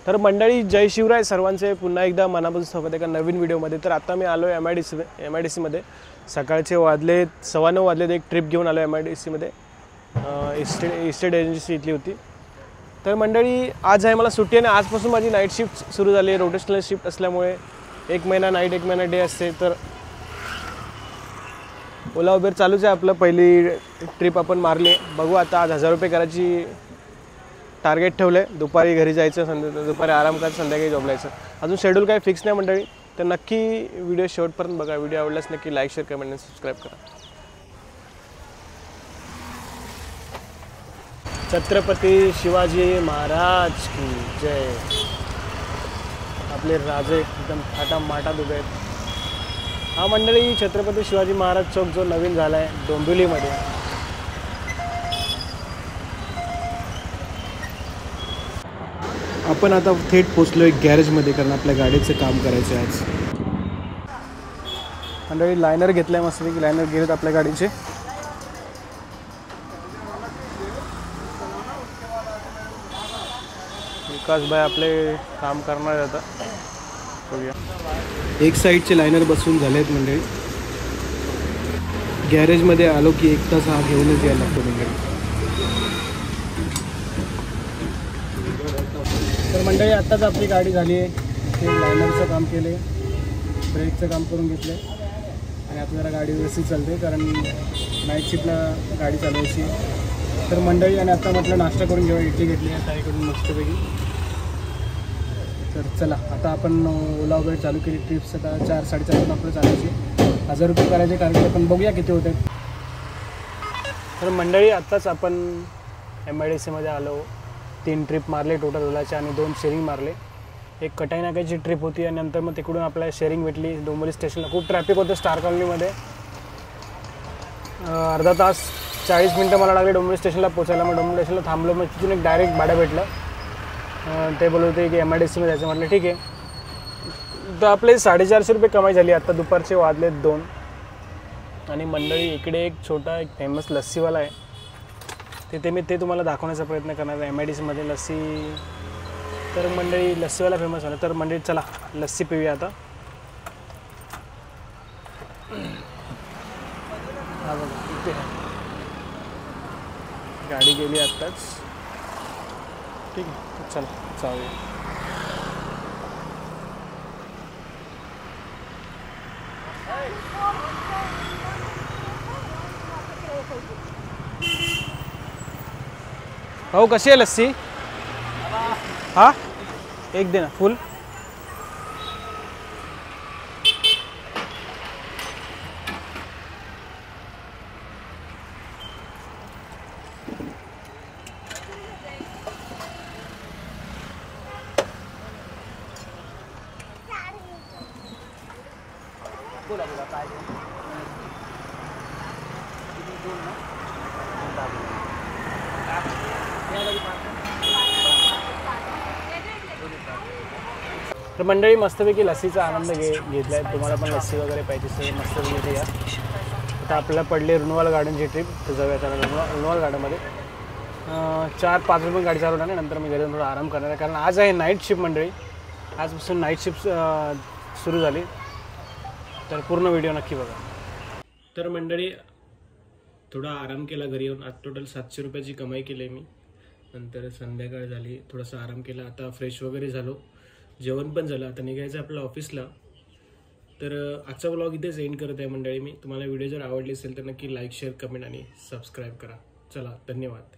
तर मंडळी जय शिवराय सर्वांचे पुन्हा एकदा मनापासून स्वागत आहे एका नवीन व्हिडिओमध्ये। तर आता मी आलो MIDC मध्ये। सकाळचे वाजले 9:15 वाजले। एक ट्रिप घेऊन आलो MIDC मध्ये। इस्टेट एजन्सी इथली होती। तर मंडळी आज आहे मला सुट्टी आणि आजपासून माझी नाईट शिफ्ट सुरू झाली आहे। रोटेशनल शिफ्ट असल्यामुळे 1 महिना नाईट 1 महिना डे असते। तर ओला उबेर चालूच आहे आपलं। पहिली ट्रिप आपण मारली। बघू आता आज 1000 रुपये करायची टार्गेट ठेवलं आहे। दुपारी घरी जायचं, दुपारी आराम करायचं, संध्याकाळी जॉबला जायचं। अजून शेड्यूल काही फिक्स नाही मंडळी। तर नक्की व्हिडिओ शेवटपर्यंत बघा। व्हिडिओ आवडल्यास नक्की लाईक शेअर कमेंट आणि सबस्क्राईब करा। छत्रपती शिवाजी महाराज की जय। आपले राजे एकदम थाटा माटात उभे आहेत। हा मंडळी छत्रपती शिवाजी महाराज चौक जो नवीन झाला आहे डोंबिवलीमध्ये। आपण आता थेट पोचलोय गॅरेजमध्ये, कारण आपल्या गाडीचं काम करायचं आहे आज। मंडळी लायनर घेतलाय मस्तपैकी। लायनर गेलेत आपल्या गाडीचे। विकास भाई आपले काम करणार आता। बघूया। एक साईडचे लायनर बसून झालेत मंडळी। गॅरेजमध्ये आलो की 1 तास हा घेऊनच यायला लागतो मंडळी। तर मंडळी आत्ताच आपली गाडी झाली आहे। ते लायनरचं काम केले, ब्रेकचं काम करून घेतलं आणि आता जरा गाडी व्यवस्थित चालते, कारण नाईट शिफ्टला गाडी चालवायची। तर मंडळी आणि आता म्हटलं नाश्ता करून घेऊ। इडली घेतली आहे ताईकडून मस्तपैकी। तर चला आता आपण ओला उबेर चालू केली। ट्रिप्स आता 4-4.5 आपलं चालायची। 1000 रुपये करायचे टार्गेट, पण बघूया किती होते। तर मंडळी आत्ताच आपण MIDC मध्ये आलो। 3 ट्रिप मारले टोटल ओलाचे आणि 2 शेअरिंग मारले। एक कटाई नाक्याची ट्रिप होती आणि नंतर मग तिकडून आपल्याला शेअरिंग भेटली डोंबिवली स्टेशनला। खूप ट्रॅफिक होतं स्टार कॉलनीमध्ये। अर्धा तास 40 मिनटं मला लागले डोंबिवली स्टेशनला पोचायला। मग डोंबिवली स्टेशनला थांबलो। मग तिथून एक डायरेक्ट भाडं भेटलं। ते बोलत होते की MIDC मध्ये जायचं। म्हटलं ठीक आहे। तर आपले 450 रुपये कमाई झाली। आता दुपारचे वाजले 2 आणि मंडळी इकडे एक छोटा एक फेमस लस्सीवाला आहे। ते तुम्हाला दाखवण्याचा प्रयत्न करणार आहे। MIDC मध्ये लस्सी। तर मंडळी लस्सीवाला फेमस झाला। तर मंडळी चला लस्सी पिऊया आता। हा बघा इथे गाडी गेली आत्ताच। ठीक आहे चला चालूया। भाऊ कशी आहे लस्सी? हाँ एक देना फुल। बोला बोला काय तर मंडळी मस्तपैकी लस्सीचा आनंद घेतलाय। तुम्हाला पण लस्सी वगैरे पाहिजे असेल मस्तपैकी या। आता आपल्याला पडले रुनवाल गार्डनची ट्रिप। तर जाऊया त्याला रुनवाल गार्डनमध्ये। 4-5 रुपये गाडी चालवणार आहे। नंतर मी घरी थोडा आराम करणार आहे, कारण आज आहे नाईट शिफ्ट मंडळी। आजपासून नाईट शिफ्ट सुरू झाली। तर पूर्ण व्हिडिओ नक्की बघा। तर मंडळी थोडा आराम केला घरी येऊन। आज टोटल 700 रुपयाची कमाई केली मी। नंतर संध्याकाळ झाली, थोडासा आराम केला। आता फ्रेश वगैरे झालो, जेवण पण झालं। आता निघायचं आपल्या ऑफिसला। तर आजचा व्लॉग इथेच एंड करत आहे मंडळी मी। तुम्हाला व्हिडिओ जर आवडली असेल तर नक्की लाईक शेअर कमेंट आणि सबस्क्राईब करा। चला धन्यवाद।